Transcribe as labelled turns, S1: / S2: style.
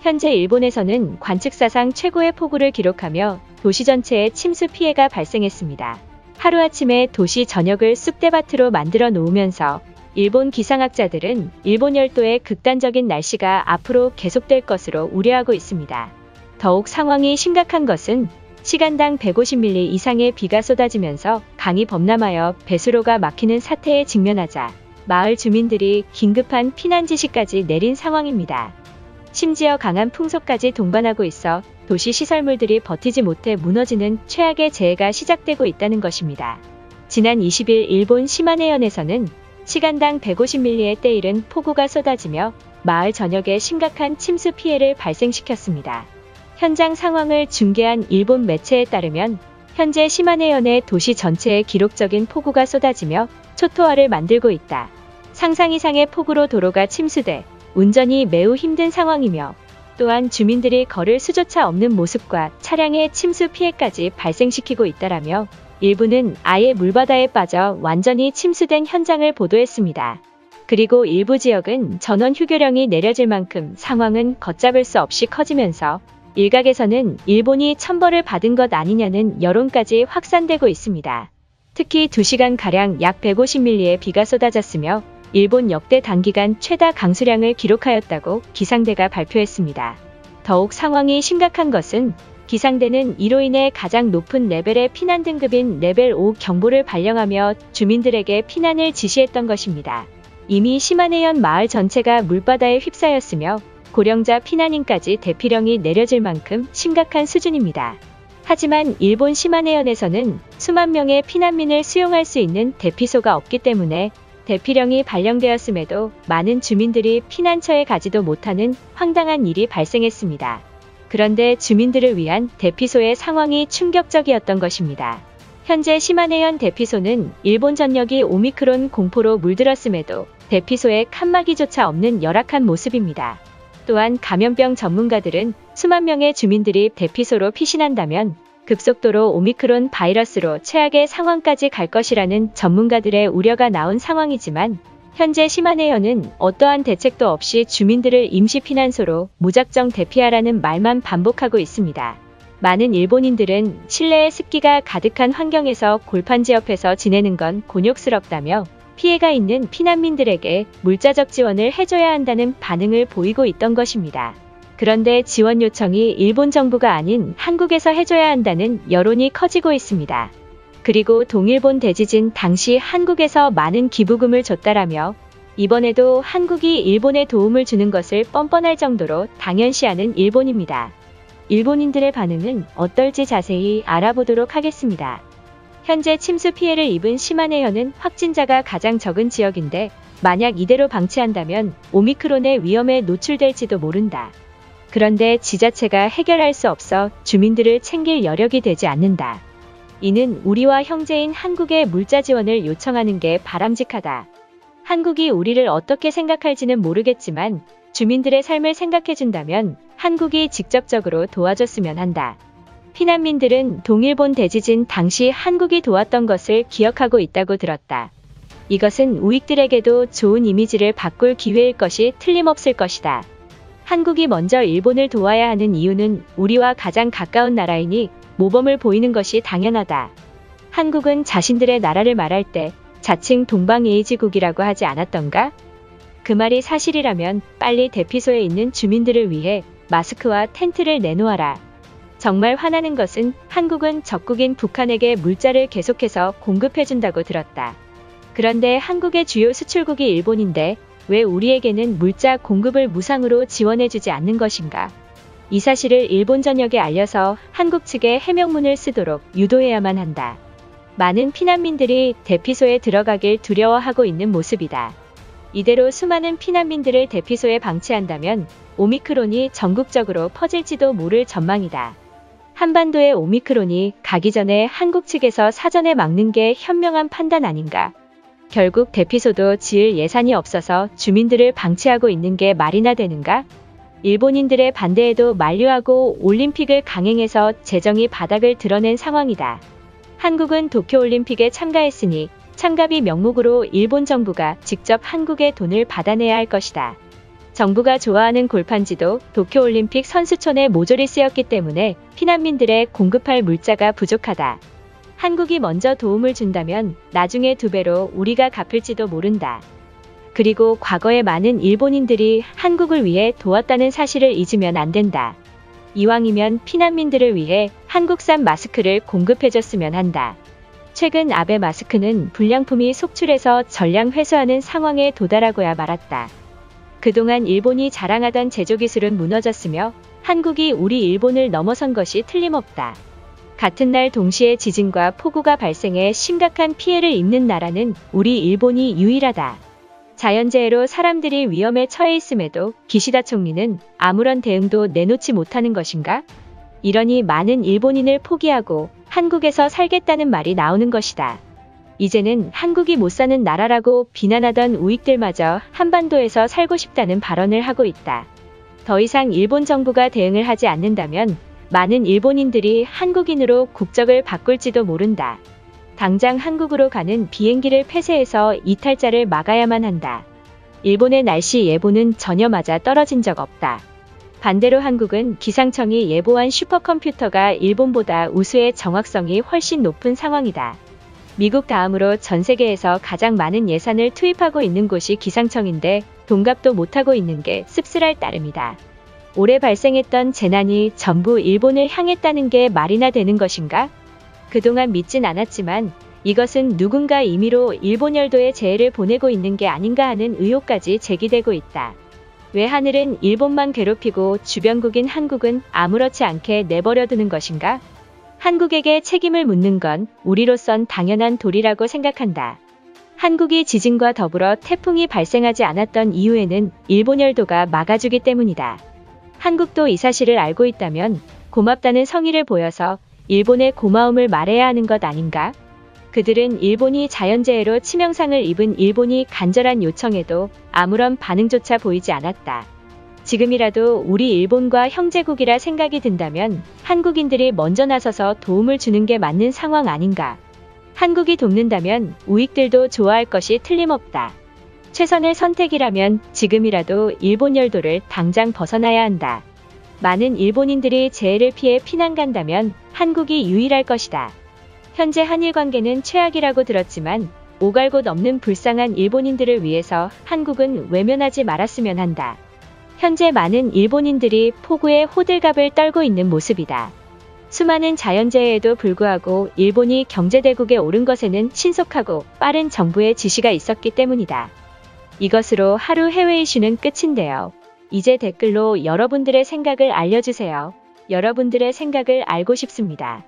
S1: 현재 일본에서는 관측사상 최고의 폭우를 기록하며 도시 전체에 침수 피해가 발생했습니다. 하루아침에 도시 전역을 쑥대밭으로 만들어 놓으면서 일본 기상학자들은 일본 열도의 극단적인 날씨가 앞으로 계속될 것으로 우려하고 있습니다. 더욱 상황이 심각한 것은 시간당 150mm 이상의 비가 쏟아지면서 강이 범람하여 배수로가 막히는 사태에 직면하자 마을 주민들이 긴급한 피난 지시까지 내린 상황입니다. 심지어 강한 풍속까지 동반하고 있어 도시 시설물들이 버티지 못해 무너지는 최악의 재해가 시작되고 있다는 것입니다. 지난 20일 일본 시마네현에서는 시간당 150mm에 때이른 폭우가 쏟아지며 마을 전역에 심각한 침수 피해를 발생시켰습니다. 현장 상황을 중계한 일본 매체에 따르면 현재 시마네현의 도시 전체에 기록적인 폭우가 쏟아지며 초토화를 만들고 있다. 상상 이상의 폭우로 도로가 침수돼 운전이 매우 힘든 상황이며 또한 주민들이 걸을 수조차 없는 모습과 차량의 침수 피해까지 발생시키고 있다라며 일부는 아예 물바다에 빠져 완전히 침수된 현장을 보도했습니다. 그리고 일부 지역은 전원 휴교령이 내려질 만큼 상황은 걷잡을 수 없이 커지면서 일각에서는 일본이 천벌을 받은 것 아니냐는 여론까지 확산되고 있습니다. 특히 2시간가량 약 150mm의 비가 쏟아졌으며 일본 역대 단기간 최다 강수량을 기록하였다고 기상대가 발표했습니다. 더욱 상황이 심각한 것은 기상대는 이로 인해 가장 높은 레벨의 피난 등급인 레벨 5 경보를 발령하며 주민들에게 피난을 지시했던 것입니다. 이미 시마네현 마을 전체가 물바다에 휩싸였으며 고령자 피난인까지 대피령이 내려질 만큼 심각한 수준입니다. 하지만 일본 시마네현에서는 수만 명의 피난민을 수용할 수 있는 대피소가 없기 때문에 대피령이 발령되었음에도 많은 주민들이 피난처에 가지도 못하는 황당한 일이 발생했습니다. 그런데 주민들을 위한 대피소의 상황이 충격적이었던 것입니다. 현재 시마네현 대피소는 일본 전역이 오미크론 공포로 물들었음에도 대피소에 칸막이조차 없는 열악한 모습입니다. 또한 감염병 전문가들은 수만 명의 주민들이 대피소로 피신한다면 급속도로 오미크론 바이러스로 최악의 상황까지 갈 것이라는 전문가들의 우려가 나온 상황이지만 현재 시마네현은 어떠한 대책도 없이 주민들을 임시피난소로 무작정 대피하라는 말만 반복하고 있습니다. 많은 일본인들은 실내에 습기가 가득한 환경에서 골판지 옆에서 지내는 건 곤욕스럽다며 피해가 있는 피난민들에게 물자적 지원을 해줘야 한다는 반응을 보이고 있던 것입니다. 그런데 지원 요청이 일본 정부가 아닌 한국에서 해줘야 한다는 여론이 커지고 있습니다. 그리고 동일본 대지진 당시 한국에서 많은 기부금을 줬다라며 이번에도 한국이 일본에 도움을 주는 것을 뻔뻔할 정도로 당연시하는 일본입니다. 일본인들의 반응은 어떨지 자세히 알아보도록 하겠습니다. 현재 침수 피해를 입은 시마네현은 확진자가 가장 적은 지역인데 만약 이대로 방치한다면 오미크론의 위험에 노출될지도 모른다. 그런데 지자체가 해결할 수 없어 주민들을 챙길 여력이 되지 않는다. 이는 우리와 형제인 한국에 물자 지원을 요청하는 게 바람직하다. 한국이 우리를 어떻게 생각할지는 모르겠지만 주민들의 삶을 생각해준다면 한국이 직접적으로 도와줬으면 한다. 피난민들은 동일본 대지진 당시 한국이 도왔던 것을 기억하고 있다고 들었다. 이것은 우익들에게도 좋은 이미지를 바꿀 기회일 것이 틀림없을 것이다. 한국이 먼저 일본을 도와야 하는 이유는 우리와 가장 가까운 나라이니 모범을 보이는 것이 당연하다. 한국은 자신들의 나라를 말할 때 자칭 동방예의지국이라고 하지 않았던가? 그 말이 사실이라면 빨리 대피소에 있는 주민들을 위해 마스크와 텐트를 내놓아라. 정말 화나는 것은 한국은 적국인 북한에게 물자를 계속해서 공급해준다고 들었다. 그런데 한국의 주요 수출국이 일본인데 왜 우리에게는 물자 공급을 무상으로 지원해주지 않는 것인가? 이 사실을 일본 전역에 알려서 한국 측에 해명문을 쓰도록 유도해야만 한다. 많은 피난민들이 대피소에 들어가길 두려워하고 있는 모습이다. 이대로 수많은 피난민들을 대피소에 방치한다면 오미크론이 전국적으로 퍼질지도 모를 전망이다. 한반도에 오미크론이 가기 전에 한국 측에서 사전에 막는 게 현명한 판단 아닌가? 결국 대피소도 지을 예산이 없어서 주민들을 방치하고 있는 게 말이나 되는가? 일본인들의 반대에도 만류하고 올림픽을 강행해서 재정이 바닥을 드러낸 상황이다. 한국은 도쿄올림픽에 참가했으니 참가비 명목으로 일본 정부가 직접 한국의 돈을 받아내야 할 것이다. 정부가 좋아하는 골판지도 도쿄올림픽 선수촌에 모조리 쓰였기 때문에 피난민들의 공급할 물자가 부족하다. 한국이 먼저 도움을 준다면 나중에 2배로 우리가 갚을지도 모른다. 그리고 과거에 많은 일본인들이 한국을 위해 도왔다는 사실을 잊으면 안 된다. 이왕이면 피난민들을 위해 한국산 마스크를 공급해줬으면 한다. 최근 아베 마스크는 불량품이 속출해서 전량 회수하는 상황에 도달하고야 말았다. 그동안 일본이 자랑하던 제조기술은 무너졌으며 한국이 우리 일본을 넘어선 것이 틀림없다. 같은 날 동시에 지진과 폭우가 발생해 심각한 피해를 입는 나라는 우리 일본이 유일하다. 자연재해로 사람들이 위험에 처해 있음에도 기시다 총리는 아무런 대응도 내놓지 못하는 것인가? 이러니 많은 일본인을 포기하고 한국에서 살겠다는 말이 나오는 것이다. 이제는 한국이 못 사는 나라라고 비난하던 우익들마저 한반도에서 살고 싶다는 발언을 하고 있다. 더 이상 일본 정부가 대응을 하지 않는다면 많은 일본인들이 한국인으로 국적을 바꿀지도 모른다. 당장 한국으로 가는 비행기를 폐쇄해서 이탈자를 막아야만 한다. 일본의 날씨 예보는 전혀 맞아 떨어진 적 없다. 반대로 한국은 기상청이 예보한 슈퍼컴퓨터가 일본보다 우수의 정확성이 훨씬 높은 상황이다. 미국 다음으로 전 세계에서 가장 많은 예산을 투입하고 있는 곳이 기상청인데 동갑도 못하고 있는 게 씁쓸할 따름이다. 올해 발생했던 재난이 전부 일본을 향했다는 게 말이나 되는 것인가? 그동안 믿진 않았지만 이것은 누군가 임의로 일본 열도에 재해를 보내고 있는 게 아닌가 하는 의혹까지 제기되고 있다. 왜 하늘은 일본만 괴롭히고 주변국인 한국은 아무렇지 않게 내버려두는 것인가? 한국에게 책임을 묻는 건 우리로선 당연한 도리라고 생각한다. 한국이 지진과 더불어 태풍이 발생하지 않았던 이유에는 일본 열도가 막아주기 때문이다. 한국도 이 사실을 알고 있다면 고맙다는 성의를 보여서 일본의 고마움을 말해야 하는 것 아닌가? 그들은 일본이 자연재해로 치명상을 입은 일본이 간절한 요청에도 아무런 반응조차 보이지 않았다. 지금이라도 우리 일본과 형제국이라 생각이 든다면 한국인들이 먼저 나서서 도움을 주는 게 맞는 상황 아닌가? 한국이 돕는다면 우익들도 좋아할 것이 틀림없다. 최선의 선택이라면 지금이라도 일본 열도를 당장 벗어나야 한다. 많은 일본인들이 재해를 피해 피난 간다면 한국이 유일할 것이다. 현재 한일 관계는 최악이라고 들었지만 오갈 곳 없는 불쌍한 일본인들을 위해서 한국은 외면하지 말았으면 한다. 현재 많은 일본인들이 폭우에 호들갑을 떨고 있는 모습이다. 수많은 자연재해에도 불구하고 일본이 경제대국에 오른 것에는 신속하고 빠른 정부의 지시가 있었기 때문이다. 이것으로 하루 해외 이슈는 끝인데요. 이제 댓글로 여러분들의 생각을 알려주세요. 여러분들의 생각을 알고 싶습니다.